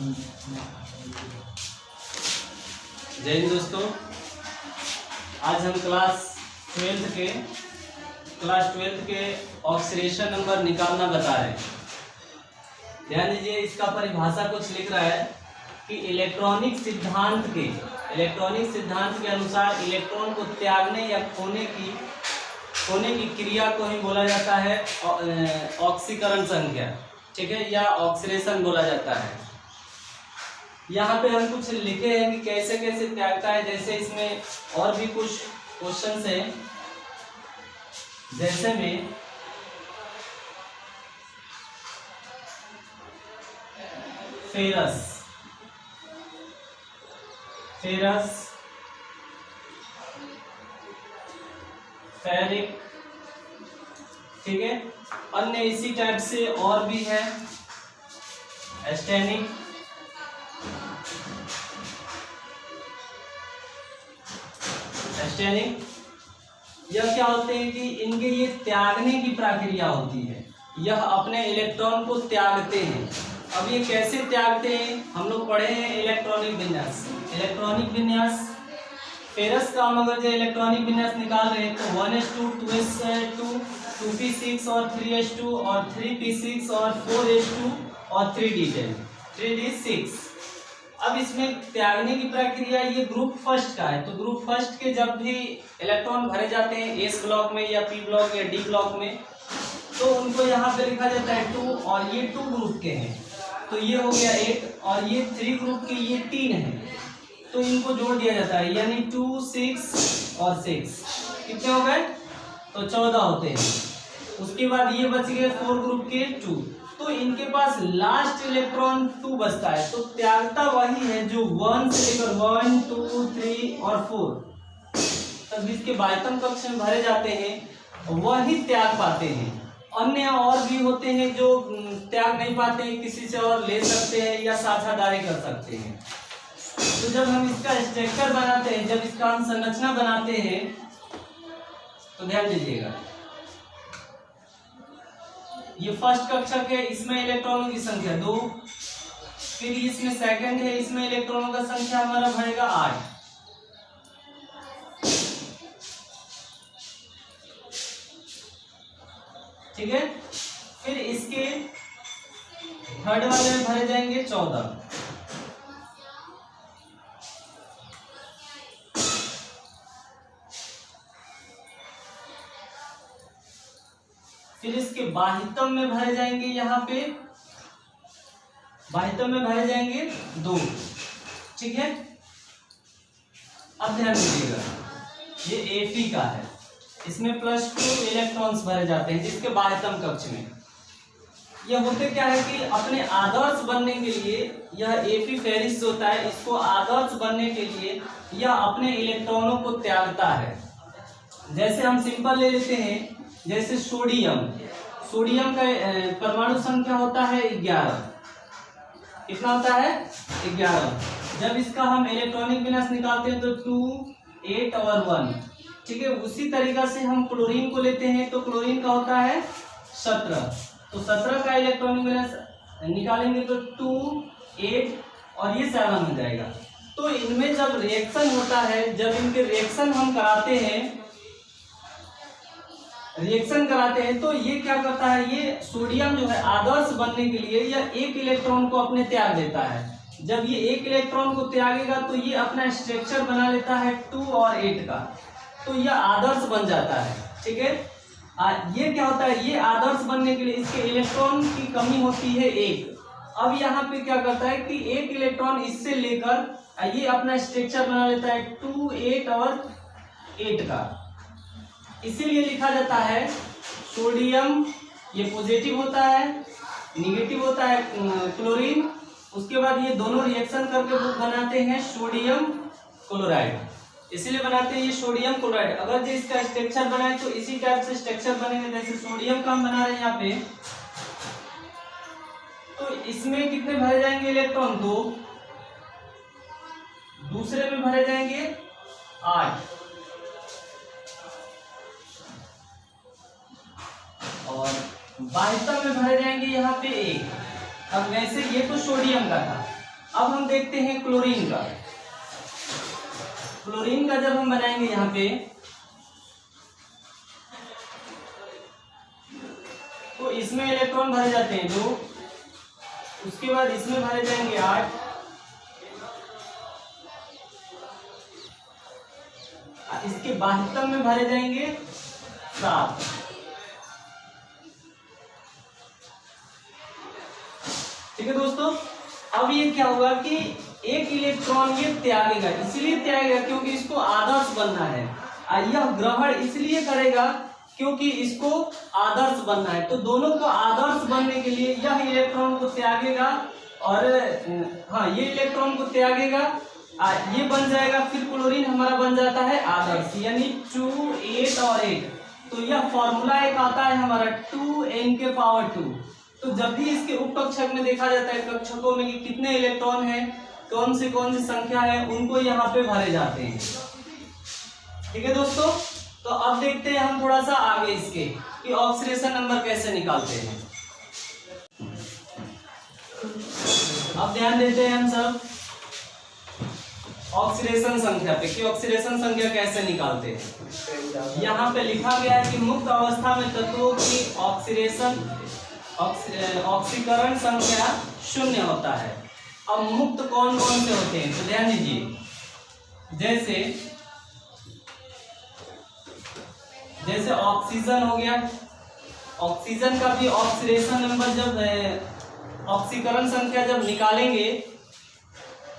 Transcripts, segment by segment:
जय हिंद दोस्तों, आज हम क्लास 12th के ऑक्सीडेशन नंबर निकालना बता रहे हैं। ध्यान दीजिए, इसका परिभाषा कुछ लिख रहा है कि इलेक्ट्रॉनिक सिद्धांत के अनुसार इलेक्ट्रॉन को त्यागने या खोने की क्रिया को ही बोला जाता है ऑक्सीकरण संख्या, ठीक है, या ऑक्सीडेशन बोला जाता है। यहाँ पे हम कुछ लिखे हैं कि कैसे कैसे त्यागता है। जैसे इसमें और भी कुछ क्वेश्चंस हैं, जैसे में फेरस, फेरिक, ठीक है। अन्य इसी टाइप से और भी है, एस्टेनिक, यह क्या होते हैं कि इनके ये त्यागने की प्रक्रिया होती है। यह अपने इलेक्ट्रॉन को त्यागते हैं। अब ये कैसे त्यागते हैं, हम लोग पढ़े हैं इलेक्ट्रॉनिक विन्यास। फेरस का हम अगर जो इलेक्ट्रॉनिक विन्यास निकाल रहे हैं तो 1s2, 2s2, 2p6 और 3s2 और 3p6 और 4s2 और 3d10, 3d6। अब इसमें त्यागने की प्रक्रिया ये ग्रुप फर्स्ट का है। तो ग्रुप फर्स्ट के जब भी इलेक्ट्रॉन भरे जाते हैं एस ब्लॉक में या पी ब्लॉक या डी ब्लॉक में, तो उनको यहाँ पे लिखा जाता है 2, और ये 2 ग्रुप के हैं तो ये हो गया 8, और ये 3 ग्रुप के ये 3 हैं तो इनको जोड़ दिया जाता है, यानी 2, 6 और 6 कितने हो गए, तो 14 होते हैं। उसके बाद ये बच गए 4 ग्रुप के 2, तो इनके पास लास्ट इलेक्ट्रॉन 2 बचता है। तो त्यागता वही है जो 1 से लेकर 1, 2, 3 और 4 तब इसके बाह्यतम कक्ष में भरे जाते हैं, वही त्याग पाते हैं। अन्य और भी होते हैं जो त्याग नहीं पाते हैं, किसी से और ले सकते हैं या साझेदारी कर सकते हैं। तो जब हम इसका स्ट्रक्चर बनाते हैं, जब इसका हम संरचना बनाते हैं, तो ध्यान दीजिएगा, ये फर्स्ट कक्षा के, इसमें इलेक्ट्रॉनों की संख्या 2, फिर इसमें सेकंड है, इसमें इलेक्ट्रॉनों का संख्या हमारा भरेगा 8, ठीक है। फिर इसके थर्ड वाले में भरे जाएंगे 14, फिर इसके बाह्यतम में भरे जाएंगे, यहाँ पे बाह्यतम में भरे जाएंगे 2, ठीक है। अब ध्यान दीजिएगा, ये Fe का है, इसमें +2 इलेक्ट्रॉन्स भरे जाते हैं जिसके बाह्यतम कक्ष में। यह होते क्या है कि अपने आदर्श बनने के लिए, यह Fe फेरिस होता है, इसको आदर्श बनने के लिए यह अपने इलेक्ट्रॉनों को त्यागता है। जैसे हम सिंपल ले लेते हैं, जैसे सोडियम का परमाणु संख्या होता है 11, कितना होता है 11। जब इसका हम इलेक्ट्रॉनिक विन्यास निकालते हैं तो 2, 8 और 1, ठीक है। उसी तरीका से हम क्लोरीन को लेते हैं तो क्लोरीन का होता है 17, तो 17 का इलेक्ट्रॉनिक विन्यास निकालेंगे तो 2, 8 और ये 7 हो जाएगा। तो इनमें जब रिएक्शन होता है, जब इनके रिएक्शन हम कराते हैं तो ये क्या करता है, ये सोडियम जो है आदर्श बनने के लिए यह एक इलेक्ट्रॉन को अपने त्याग देता है। जब ये एक इलेक्ट्रॉन को त्यागेगा तो ये अपना स्ट्रक्चर बना लेता है 2 और 8 का, तो यह आदर्श बन जाता है, ठीक है। ये क्या होता है, ये आदर्श बनने के लिए इसके इलेक्ट्रॉन की कमी होती है 1। अब यहाँ पे क्या करता है कि एक इलेक्ट्रॉन इससे लेकर ये अपना स्ट्रक्चर बना लेता है 2, 8 और 8 का। इसीलिए लिखा जाता है सोडियम, ये पॉजिटिव होता है, निगेटिव होता है क्लोरीन। उसके बाद ये दोनों रिएक्शन करके बनाते हैं सोडियम क्लोराइड, इसीलिए बनाते हैं ये सोडियम क्लोराइड। अगर जो इसका स्ट्रक्चर बनाए तो इसी टाइप से स्ट्रक्चर बनेगा, जैसे सोडियम का हम बना रहे हैं यहाँ पे। तो इसमें कितने भरे जाएंगे इलेक्ट्रॉन, 2, दूसरे में भरे जाएंगे 8, और बाह्यतम में भरे जाएंगे यहाँ पे 1। अब वैसे ये तो सोडियम का था, अब हम देखते हैं क्लोरीन का। क्लोरीन का जब हम बनाएंगे यहाँ पे, तो इसमें इलेक्ट्रॉन भरे जाते हैं 2, उसके बाद इसमें भरे जाएंगे 8, इसके बाह्यतम में भरे जाएंगे 7। ठीक है दोस्तों, अब ये क्या होगा कि एक इलेक्ट्रॉन ये त्यागेगा, इसलिए त्यागेगा क्योंकि इसको आदर्श बनना है। यह ग्रहण इसलिए करेगा क्योंकि इसको आदर्श बनना है। तो दोनों को आदर्श बनने के लिए यह इलेक्ट्रॉन को त्यागेगा और ये इलेक्ट्रॉन को त्यागेगा, ये बन जाएगा, फिर क्लोरीन हमारा बन जाता है आदर्श, यानी 2, 8 और 8। तो यह फॉर्मूला एक आता है हमारा 2n⁻²। तो जब भी इसके उपकक्षक में देखा जाता है कक्षकों में कि कितने इलेक्ट्रॉन हैं, कौन सी संख्या है, उनको यहाँ पे भरे जाते हैं। ठीक है दोस्तों, तो अब देखते हैं हम थोड़ा सा आगे इसके कि ऑक्सीडेशन नंबर कैसे निकालते हैं। अब ध्यान देते हैं हम सब ऑक्सीडेशन संख्या पे कि ऑक्सीडेशन संख्या कैसे निकालते हैं। यहाँ पे लिखा गया है कि मुक्त अवस्था में तत्वों की ऑक्सीकरण संख्या 0 होता है। अब मुक्त कौन कौन से होते हैं, तो ध्यान दीजिए, जैसे ऑक्सीजन हो गया, ऑक्सीजन का भी ऑक्सीडेशन नंबर जब ऑक्सीकरण संख्या जब निकालेंगे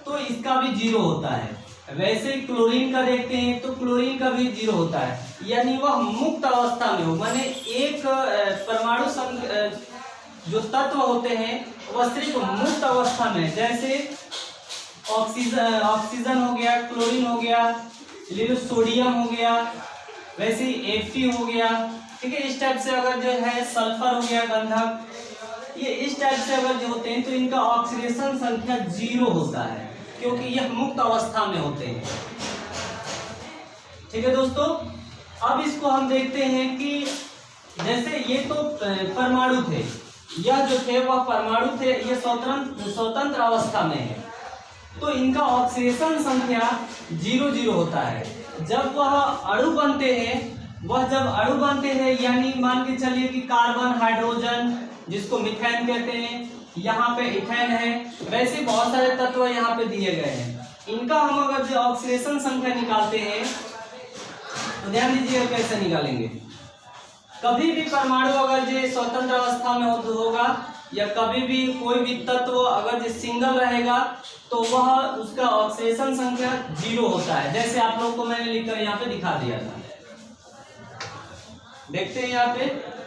तो इसका भी 0 होता है। वैसे क्लोरीन का देखते हैं तो क्लोरीन का भी 0 होता है, यानी वह मुक्त अवस्था में हो, माने एक परमाणु जो तत्व होते हैं वह सिर्फ मुक्त अवस्था में, जैसे ऑक्सीजन हो गया, क्लोरीन हो गया, सोडियम हो गया, वैसे ही Fe हो गया। ठीक है, इस टाइप से अगर जो है सल्फर हो गया, गंधक, ये इस टाइप से अगर जो होते हैं तो इनका ऑक्सीडेशन संख्या 0 होता है क्योंकि यह मुक्त अवस्था में होते हैं। ठीक है दोस्तों, अब इसको हम देखते हैं कि जैसे ये तो परमाणु थे, यह जो थे वह परमाणु थे, ये स्वतंत्र अवस्था में है, तो इनका ऑक्सीडेशन संख्या 0 होता है। जब वह अणु बनते हैं, यानी मान के चलिए कि कार्बन, हाइड्रोजन, जिसको मीथेन कहते हैं, यहाँ पे इथेन है, वैसे बहुत सारे तत्व यहाँ पे दिए गए हैं। इनका हम अगर जो ऑक्सीडेशन संख्या निकालते हैं तो ध्यान दीजिएगा कैसे निकालेंगे। कभी भी परमाणु अगर जो स्वतंत्र अवस्था में होगा या कभी भी कोई भी तत्व अगर जो सिंगल रहेगा तो वह उसका ऑक्सीडेशन संख्या 0 होता है। जैसे आप लोग को मैंने लिखकर यहाँ पे दिखा दिया था, देखते हैं यहाँ पे।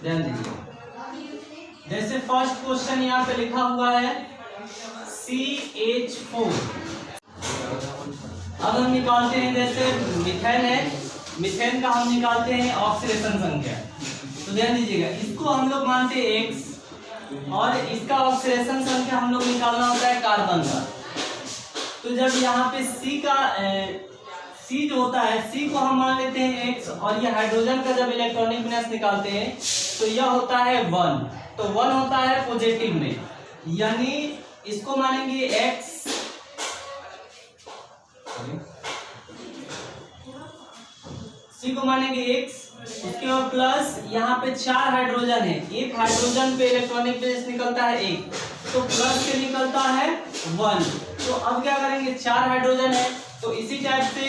ध्यान दीजिए, जैसे फर्स्ट क्वेश्चन यहाँ पे लिखा हुआ है CH4। अब हम निकालते हैं, जैसे मीथेन है, मीथेन का हम निकालते हैं ऑक्सीडेशन संख्या। तो ध्यान दीजिएगा, इसको हम लोग मानते हैं X और इसका ऑक्सीडेशन संख्या हम लोग निकालना होता है कार्बन का। तो जब यहाँ पे C जो होता है, C को हम मान लेते हैं X, और ये हाइड्रोजन का जब इलेक्ट्रॉनिक विन्यास निकालते हैं तो यह होता है 1। तो 1 होता है पॉजिटिव में, यानी इसको मानेंगे X, C को मानेंगे X, उसके बाद प्लस यहाँ पे 4 हाइड्रोजन है, एक हाइड्रोजन पे इलेक्ट्रॉनिक विन्यास निकलता है 1, तो प्लस के निकलता है 1। तो अब क्या करेंगे, 4 हाइड्रोजन है तो इसी टाइप से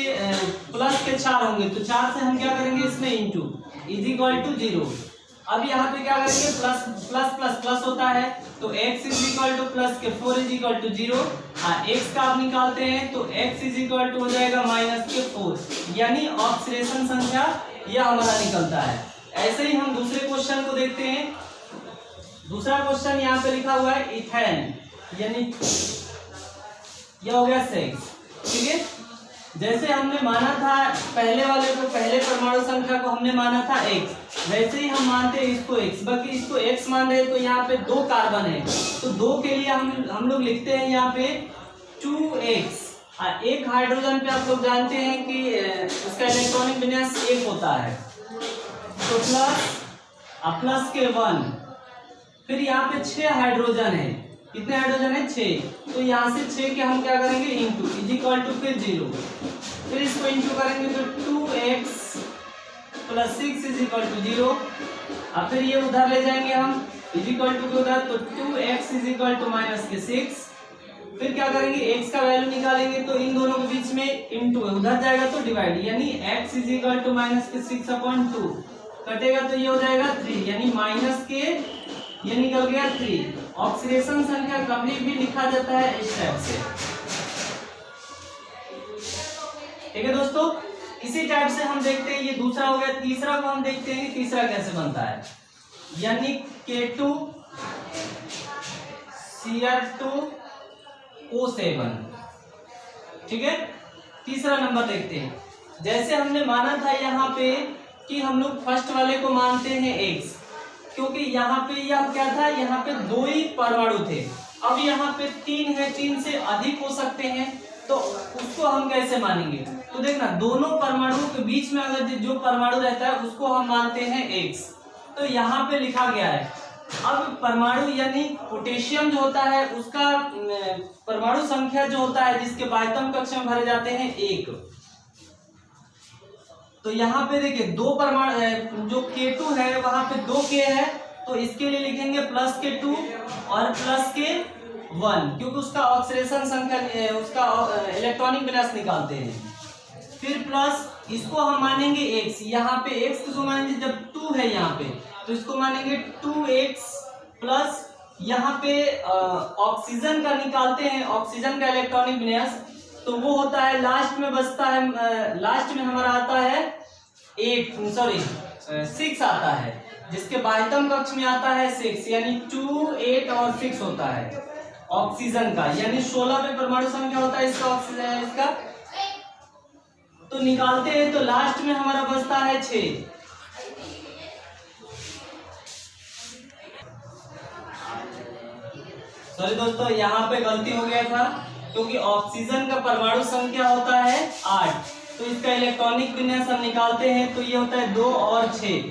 प्लस के 4 होंगे, तो 4 से हम क्या करेंगे इसमें इंटू =0। अब यहाँ पे क्या करेंगे, प्लस प्लस प्लस प्लस होता है, तो x प्लस के 4 0। x का आप निकालते हैं तो x हो जाएगा -4, यानी ऑक्सीडेशन संख्या यह हमारा निकलता है। ऐसे ही हम दूसरे क्वेश्चन को देखते हैं। दूसरा क्वेश्चन यहाँ पे लिखा हुआ है इथेन, यानी यह हो गया 6। ठीक है, जैसे हमने माना था पहले वाले को, पहले परमाणु संख्या को हमने माना था x, वैसे ही हम मानते हैं इसको x, बाकी इसको x मान रहे हैं तो यहाँ पे 2 कार्बन है तो 2 के लिए हम लोग लिखते हैं यहाँ पे 2x। एक हाइड्रोजन पे आप लोग जानते हैं कि उसका इलेक्ट्रॉनिक विन्यास 1 होता है, तो प्लस के 1। फिर यहाँ पे 6 हाइड्रोजन है, कितने हाइड्रोजन है 6, तो यहाँ से 6 के हम क्या करेंगे इंटू इजिकल टू फिर 0, फिर इसको इंटू करेंगे तो 2x + 6 इजिकल टू 0। अब फिर ये उधर ले जाएंगे हम इजिकल टू के उधर, तो 2x इजिकल टू -6। फिर क्या करेंगे x का वैल्यू निकालेंगे तो इन दोनों के बीच में इंटू उधर जाएगा तो डिवाइड, यानी x इजिकल टू -6/2 कटेगा तो ये हो जाएगा 3, यानी माइनस के ये निकल गया 3। ऑक्सीडेशन संख्या कभी भी लिखा जाता है इस टाइप से, ठीक है दोस्तों। इसी टाइप से हम देखते हैं, ये दूसरा हो गया। तीसरा को हम देखते हैं कि तीसरा कैसे बनता है, यानी K2 Cr2O7, ठीक है। तीसरा नंबर देखते हैं। जैसे हमने माना था यहाँ पे कि हम लोग फर्स्ट वाले को मानते हैं x, क्योंकि यहाँ पे यह क्या था, यहाँ पे 2 ही परमाणु थे। अब यहाँ पे 3 है, 3 से अधिक हो सकते हैं, तो उसको हम कैसे मानेंगे। तो देखना दोनों परमाणुओं के बीच में अगर जो परमाणु रहता है उसको हम मानते हैं x, तो यहाँ पे लिखा गया है। अब परमाणु यानी पोटेशियम जो होता है उसका परमाणु संख्या जो होता है जिसके बाह्यतम कक्ष में भरे जाते हैं 1, तो यहाँ पे देखिए 2 परमाणु जो K2 है वहां पे 2K है, तो इसके लिए लिखेंगे +K2 और +K1, क्योंकि उसका ऑक्सीडेशन संख्या उसका इलेक्ट्रॉनिक विन्यास निकालते हैं। फिर प्लस इसको हम मानेंगे x, यहाँ पे x किसको मानेंगे, जब 2 है यहाँ पे तो इसको मानेंगे 2x प्लस यहाँ पे ऑक्सीजन का निकालते हैं, ऑक्सीजन का इलेक्ट्रॉनिक विन्यास, तो वो होता है लास्ट में बचता है, लास्ट में हमारा आता है 6 आता है, जिसके बाह्यतम कक्ष में आता है 6, यानी 2, 8 और 6 होता है ऑक्सीजन का, यानी 16 पे परमाणु संख्या होता है इसका ऑक्सीजन इसका, तो निकालते हैं तो लास्ट में हमारा बचता है 6। सॉरी दोस्तों, यहाँ पे गलती हो गया था, क्योंकि ऑक्सीजन का परमाणु संख्या होता है 8, तो इसका इलेक्ट्रॉनिक विन्यास हम निकालते हैं तो ये होता है 2 और 6,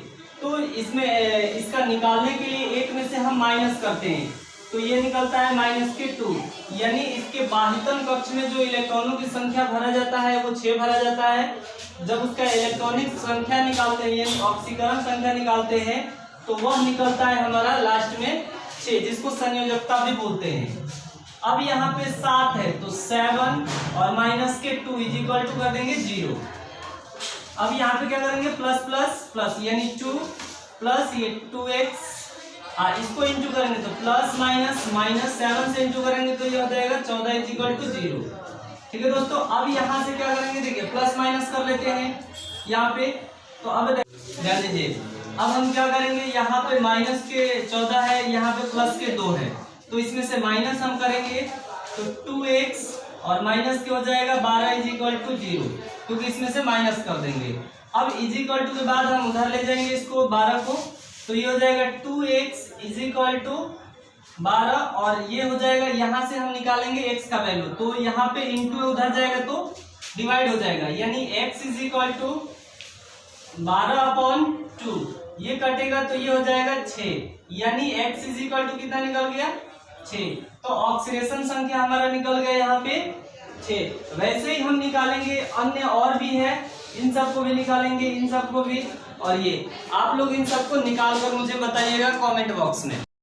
तो इसमें इसका निकालने के लिए एक में से हम माइनस करते हैं, तो ये निकलता है -2, यानी इसके बाह्यतम कक्ष में जो इलेक्ट्रॉनों की संख्या भरा जाता है वो 6 भरा जाता है। जब उसका इलेक्ट्रॉनिक संख्या निकालते हैं यानी ऑक्सीकरण संख्या निकालते हैं तो वह निकलता है हमारा लास्ट में 6, जिसको संयोजकता भी बोलते हैं। अब यहाँ पे 7 है तो 7 और -2 इजिकल टू कर देंगे 0। अब यहाँ पे क्या करेंगे प्लस प्लस प्लस, यानी 2 प्लस ये 2x, इसको इंटू करेंगे तो प्लस -7 से इंटू करेंगे तो ये हो जाएगा 14 इजिकल टू 0, ठीक है दोस्तों। अब यहाँ से क्या करेंगे, देखिए प्लस माइनस कर लेते हैं यहाँ पे, तो अब ध्यान दीजिए, अब हम क्या करेंगे, यहाँ पे -14 है, यहाँ पे +2 है, तो इसमें से माइनस हम करेंगे तो 2x और माइनस क्या हो जाएगा 12 इजिकल टू 0, क्योंकि इसमें से माइनस कर देंगे। अब इजिकल टू के बाद हम उधर ले जाएंगे इसको 12 को, तो ये हो जाएगा 2x इजिकल टू 12, और ये हो जाएगा यहाँ से हम निकालेंगे x का वैल्यू, तो यहाँ पे इंटू उधर जाएगा तो डिवाइड हो जाएगा, यानी x इजिकल टू 12/2, ये कटेगा तो ये हो जाएगा 6, यानी x इजिकल टू कितना निकल गया 6, तो ऑक्सीडेशन संख्या हमारा निकल गया यहाँ पे 6। वैसे ही हम निकालेंगे, अन्य और भी है, इन सबको भी निकालेंगे, इन सबको भी, और ये आप लोग इन सबको निकाल कर मुझे बताइएगा कमेंट बॉक्स में।